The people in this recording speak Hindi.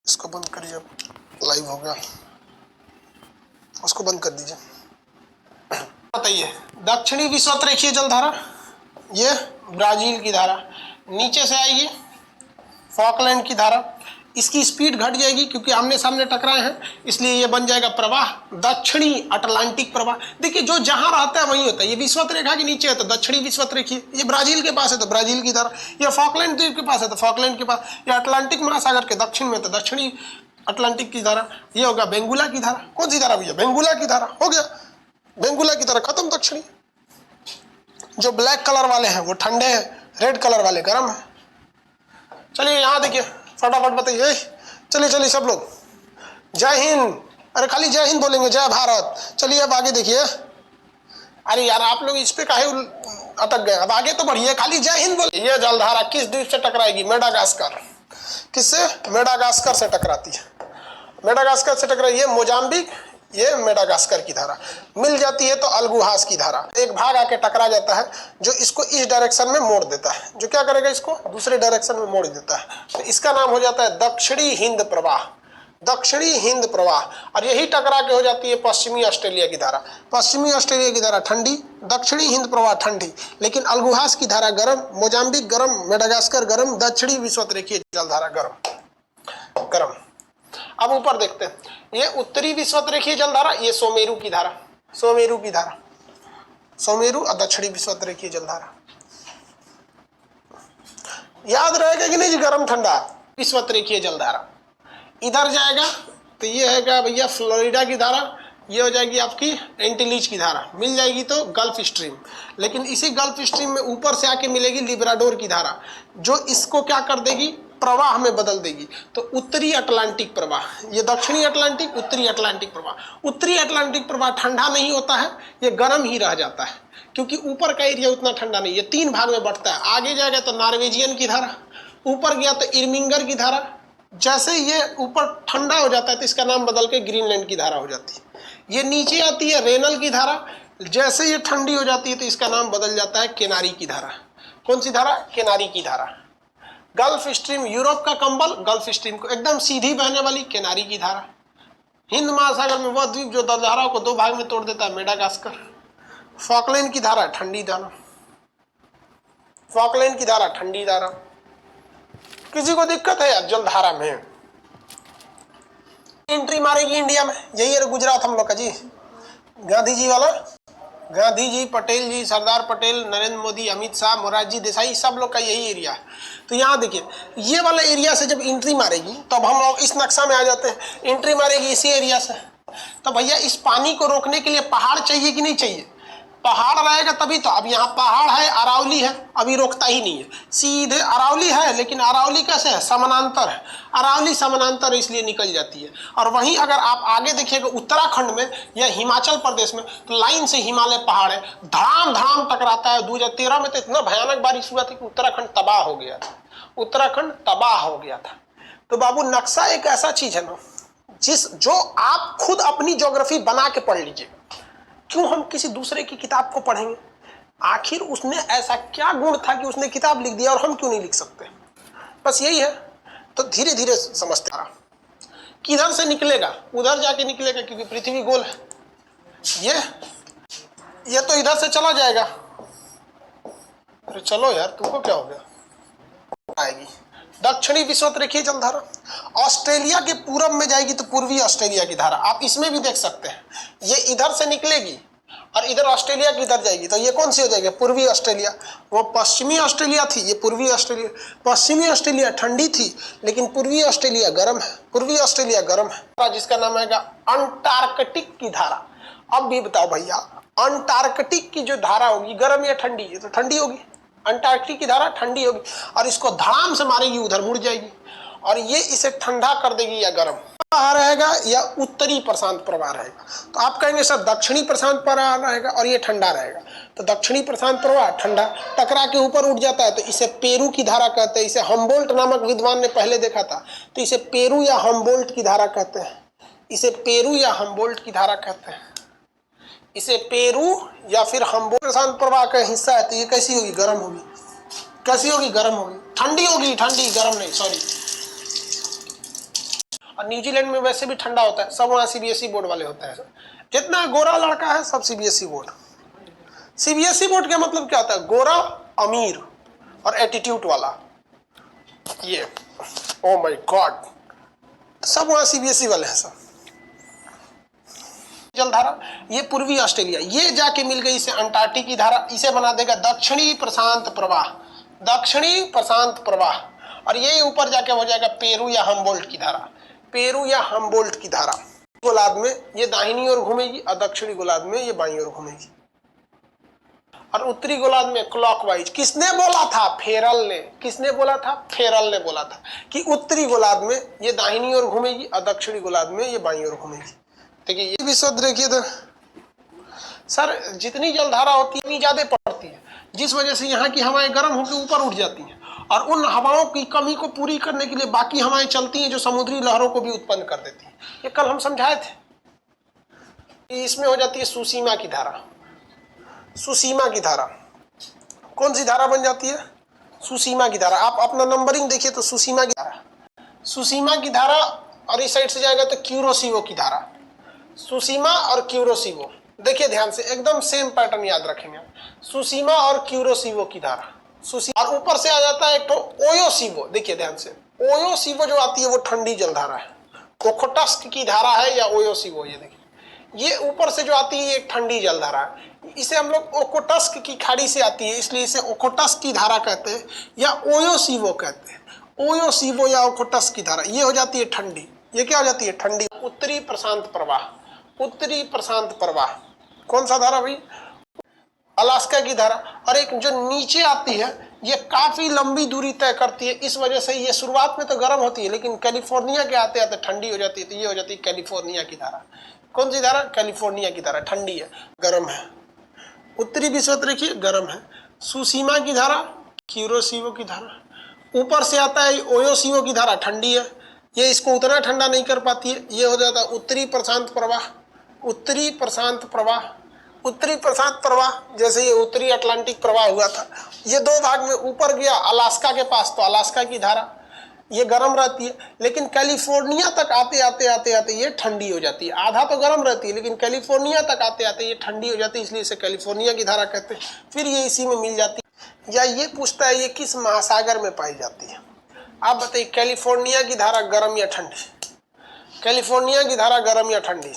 इसको बंद करिए, लाइव हो गया, उसको बंद कर दीजिए। बताइए, दक्षिणी विषुवत रेखीय जलधारा, ये ब्राजील की धारा, नीचे से आएगी फॉकलैंड की धारा, इसकी स्पीड घट जाएगी क्योंकि आमने सामने टकराए हैं, इसलिए ये बन जाएगा प्रवाह दक्षिणी अटलांटिक प्रवाह। देखिए जो जहां रहता है वही होता है, ये विषुवत रेखा के नीचे है तो दक्षिणी विषुवत रेखीय, ये ब्राजील के पास है तो ब्राजील की धारा, ये फॉकलैंड द्वीप के पास है तो फॉकलैंड के पास, ये अटलांटिक महासागर के दक्षिण में तो दक्षिणी अटलांटिक की धारा, ये होगा बेंगुला की धारा। कौन सी धारा भैया? बेंगुला की धारा। हो गया, बेंगुला की धारा खत्म। दक्षिणी जो ब्लैक कलर वाले हैं वो ठंडे हैं, रेड कलर वाले गर्म है। चलिए यहाँ देखिए, फटाफट बताइए। चलिए चलिए सब लोग, जय हिंद। अरे खाली जय हिंद बोलेंगे, जय भारत। चलिए अब आगे देखिए। अरे यार आप लोग इस पे काहे अटक गए? अब आगे तो बढ़िए, खाली जय हिंद बोले। ये जलधारा किस द्वीप से टकराएगी? मेडागास्कर। किससे? मेडागास्कर से टकराती है। मेडागास्कर से टकराई, ये मोजाम्बिक, ये मेडागास्कर की धारा मिल जाती है तो अलगुहास की धारा। एक भाग आके टकरा जाता है जो इसको इस डायरेक्शन में मोड़ देता है, जो क्या करेगा इसको दूसरे डायरेक्शन में मोड़ देता है, तो इसका नाम हो जाता है दक्षिणी हिंद प्रवाह। दक्षिणी हिंद प्रवाह। और यही टकरा के हो जाती है पश्चिमी ऑस्ट्रेलिया की धारा। पश्चिमी ऑस्ट्रेलिया की धारा ठंडी, दक्षिणी हिंद प्रवाह ठंडी, लेकिन अलगुहास की धारा गर्म, मोजाम्बिक गर्म, मेडागास्कर गर्म, दक्षिणी विषुवत रेखीय जलधारा गर्म गर्म। अब ऊपर देखते हैं, ये उत्तरी विषुवत रेखीय जलधारा, ये सोमेरु की धारा, सोमेरु की धारा, सोमेरु और दक्षिणी विषुवत रेखीय जलधारा। याद रहेगा कि नहीं जी? गर्म ठंडा विषुवत रेखीय जलधारा। इधर जाएगा तो ये है भैया फ्लोरिडा की धारा, ये हो जाएगी आपकी एंटीलीज की धारा, मिल जाएगी तो गल्फ स्ट्रीम। लेकिन इसी गल्फ स्ट्रीम में ऊपर से आके मिलेगी लिब्राडोर की धारा, जो इसको क्या कर देगी? प्रवाह में बदल देगी। तो उत्तरी अटलांटिक प्रवाह, ये दक्षिणी अटलांटिक, उत्तरी अटलांटिक प्रवाह। उत्तरी अटलांटिक प्रवाह ठंडा नहीं होता है, ये गर्म ही रह जाता है, क्योंकि ऊपर का एरिया उतना ठंडा नहीं है। तीन भाग में बढ़ता है, आगे जाएगा तो नॉर्वेजियन की धारा, ऊपर गया तो इर्मिंगर की धारा। जैसे ये ऊपर ठंडा हो जाता है तो इसका नाम बदल के ग्रीनलैंड की धारा हो जाती है। ये नीचे आती है रेनल की धारा, जैसे ये ठंडी हो जाती है तो इसका नाम बदल जाता है केनारी की धारा। कौन सी धारा? केनारी की धारा। गल्फ स्ट्रीम, यूरोप का कंबल, गल्फ स्ट्रीम को एकदम सीधी बहने वाली केनारी की धारा। हिंद महासागर में वह द्वीप जो धाराओं को दो भाग में तोड़ देता है, मेडागास्कर। फॉकलैंड की धारा ठंडी धारा, फॉकलैंड की धारा ठंडी धारा। किसी को दिक्कत है यार जलधारा में? एंट्री मारेगी इंडिया में, यही है गुजरात हम लोग का जी, गांधी जी वाला। गांधी जी, पटेल जी, सरदार पटेल, नरेंद्र मोदी, अमित शाह, मोरारजी देसाई, सब लोग का यही एरिया है। तो यहाँ देखिए, ये वाला एरिया से जब एंट्री मारेगी तब हम लोग इस नक्शा में आ जाते हैं। एंट्री मारेगी इसी एरिया से, तो भैया इस पानी को रोकने के लिए पहाड़ चाहिए कि नहीं चाहिए? पहाड़ रहेगा तभी तो। अब यहाँ पहाड़ है, अरावली है, अभी रोकता ही नहीं है। सीधे अरावली है, लेकिन अरावली कैसे है? समानांतर है। अरावली समानांतर इसलिए निकल जाती है। और वहीं अगर आप आगे देखिएगा उत्तराखंड में या हिमाचल प्रदेश में, तो लाइन से हिमालय पहाड़ है, धड़ाम धड़ाम टकराता है। 2013 में तो इतना भयानक बारिश हुआ था कि उत्तराखंड तबाह हो गया था, उत्तराखंड तबाह हो गया था। तो बाबू नक्शा एक ऐसा चीज है ना, जो आप खुद अपनी ज्योग्राफी बना के पढ़ लीजिए। क्यों हम किसी दूसरे की किताब को पढ़ेंगे? आखिर उसने ऐसा क्या गुण था कि उसने किताब लिख दिया और हम क्यों नहीं लिख सकते? बस यही है। तो धीरे धीरे समझते रहा। किधर से निकलेगा? उधर जाके निकलेगा, क्योंकि पृथ्वी गोल है। ये तो इधर से चला जाएगा। अरे चलो यार, तुमको क्या हो गया? आएगी दक्षिणी विषुवत रेखीय जलधारा, ऑस्ट्रेलिया के पूरब में जाएगी तो पूर्वी ऑस्ट्रेलिया की धारा। आप इसमें भी देख सकते हैं, ये इधर से निकलेगी और इधर ऑस्ट्रेलिया की इधर जाएगी, तो ये कौन सी हो जाएगी? पूर्वी ऑस्ट्रेलिया। वो पश्चिमी ऑस्ट्रेलिया थी, ये पूर्वी ऑस्ट्रेलिया। पश्चिमी ऑस्ट्रेलिया ठंडी थी, लेकिन पूर्वी ऑस्ट्रेलिया गर्म है, पूर्वी ऑस्ट्रेलिया गर्म है, जिसका नाम आएगा अंटार्कटिक की धारा। अब भी बताओ भैया, अंटार्कटिक की जो धारा होगी गर्म या ठंडी? ये तो ठंडी होगी। अंटार्कटिक की धारा ठंडी होगी और इसको धड़ाम से मारेगी, उधर मुड़ जाएगी और ये इसे ठंडा कर देगी या गर्म रहेगा या उत्तरी प्रशांत प्रवाह रहेगा। तो आप कहेंगे सर दक्षिणी प्रशांत प्रवाह रहेगा और ये ठंडा रहेगा। तो दक्षिणी प्रशांत प्रवाह ठंडा टकरा के ऊपर उठ जाता है, तो इसे पेरू की धारा कहते हैं। इसे हम्बोल्ट नामक विद्वान ने पहले देखा था, तो इसे पेरू या हम्बोल्ट की धारा कहते हैं। इसे पेरू या हम्बोल्ट की धारा कहते हैं। इसे पेरू या फिर हम्बोल्ट प्रशांत प्रवाह का हिस्सा है। तो ये कैसी होगी? गर्म होगी। कैसी होगी? गर्म होगी। ठंडी होगी, ठंडी, गर्म नहीं, सॉरी। और न्यूजीलैंड में वैसे भी ठंडा होता है, सब वहाँ सीबीएसई बोर्ड वाले होते हैं। जितना गोरा लड़का है सब सीबीएसई बोर्ड। सीबीएसई बोर्ड का मतलब क्या होता है? गोरा, अमीर और एटीट्यूड वाला। ये ओ माय गॉड, सब वहाँ सीबीएसई वाले हैं सब। जलधारा ये पूर्वी ऑस्ट्रेलिया, ये जाके मिल गई इसे अंटार्कटिक की धारा, इसे बना देगा दक्षिणी प्रशांत प्रवाह, दक्षिणी प्रशांत प्रवाह। और ये ऊपर जाके हो जाएगा पेरू या हम्बोल्ट की धारा, पेरू या हम्बोल्ट की धारा। गोलार्ध में ये दाहिनी ओर घूमेगी और दक्षिणी गोलार्ध में ये बाईं ओर घूमेगी। और उत्तरी गोलार्ध में क्लॉकवाइज। किसने बोला था? फेरल ने। किसने बोला था? फेरल ने बोला था कि उत्तरी गोलार्ध में ये दाहिनी ओर घूमेगी और दक्षिणी गोलार्ध में ये बाईं ओर घूमेगी। देखिए ये भी शब्द देखिए तो सर, जितनी जलधारा होती है उतनी ज्यादा पड़ती है, जिस वजह से यहाँ की हवाएं गर्म होकर ऊपर उठ जाती हैं और उन हवाओं की कमी को पूरी करने के लिए बाकी हवाएं चलती हैं जो समुद्री लहरों को भी उत्पन्न कर देती हैं। ये कल हम समझाए थे। इसमें हो जाती है सुसीमा की धारा। सुसीमा की धारा कौन सी धारा बन जाती है? सुसीमा की धारा। आप अपना नंबरिंग देखिए तो सुसीमा की धारा, सुसीमा की धारा। और इस साइड से जाएगा तो क्यूरोसिवो की धारा। सुसीमा और क्यूरोसिवो, देखिए ध्यान से, एकदम सेम पैटर्न याद रखेंगे। सुसीमा और क्यूरोसिवो की धारा, सुसीमा। और ऊपर से आ जाता है एक तो ओयोसिवो। देखिए ध्यान से, ओयोसिवो जो आती है वो ठंडी जलधारा है। ओखोटस्क की धारा है या ओयोसिवो, ये देखिए ये ऊपर से जो आती है एक ठंडी जलधारा है। इसे हम लोग ओखोटस्क की खाड़ी से आती है इसलिए इसे ओखोटस्क की धारा कहते हैं या ओयोसिवो कहते हैं। ओयोसिवो या ओखोटस्क की धारा ये हो जाती है ठंडी। ये क्या हो जाती है? ठंडी। उत्तरी प्रशांत प्रवाह, उत्तरी प्रशांत प्रवाह कौन सा धारा भाई? अलास्का की धारा। और एक जो नीचे आती है ये काफी लंबी दूरी तय करती है, इस वजह से ये शुरुआत में तो गर्म होती है लेकिन कैलिफोर्निया के आते आते ठंडी हो जाती है। तो ये हो जाती है कैलिफोर्निया की धारा। कौन सी धारा? कैलिफोर्निया की धारा। ठंडी है, गर्म है। उत्तरी विषुवत रेखीय गर्म है। सुसीमा की धारा, क्यूरोसिवो की धारा। ऊपर से आता है ओयोसिवो की धारा, ठंडी है, ये इसको उतना ठंडा नहीं कर पाती है। ये हो जाता है उत्तरी प्रशांत प्रवाह, उत्तरी प्रशांत प्रवाह। उत्तरी प्रशांत प्रवाह जैसे ये उत्तरी अटलांटिक प्रवाह हुआ था, ये दो भाग में ऊपर गया अलास्का के पास, तो अलास्का की धारा ये गर्म रहती है लेकिन कैलिफोर्निया तक आते आते आते आते ये ठंडी हो जाती है। आधा तो गर्म रहती है लेकिन कैलिफोर्निया तक आते आते ये ठंडी हो जाती है, इसलिए इसे कैलिफोर्निया की धारा कहते हैं। फिर ये इसी में मिल जाती है। या ये पूछता है ये किस महासागर में पाई जाती है? आप बताइए कैलिफोर्निया की धारा गर्म या ठंडी? कैलिफोर्निया की धारा गर्म या ठंडी?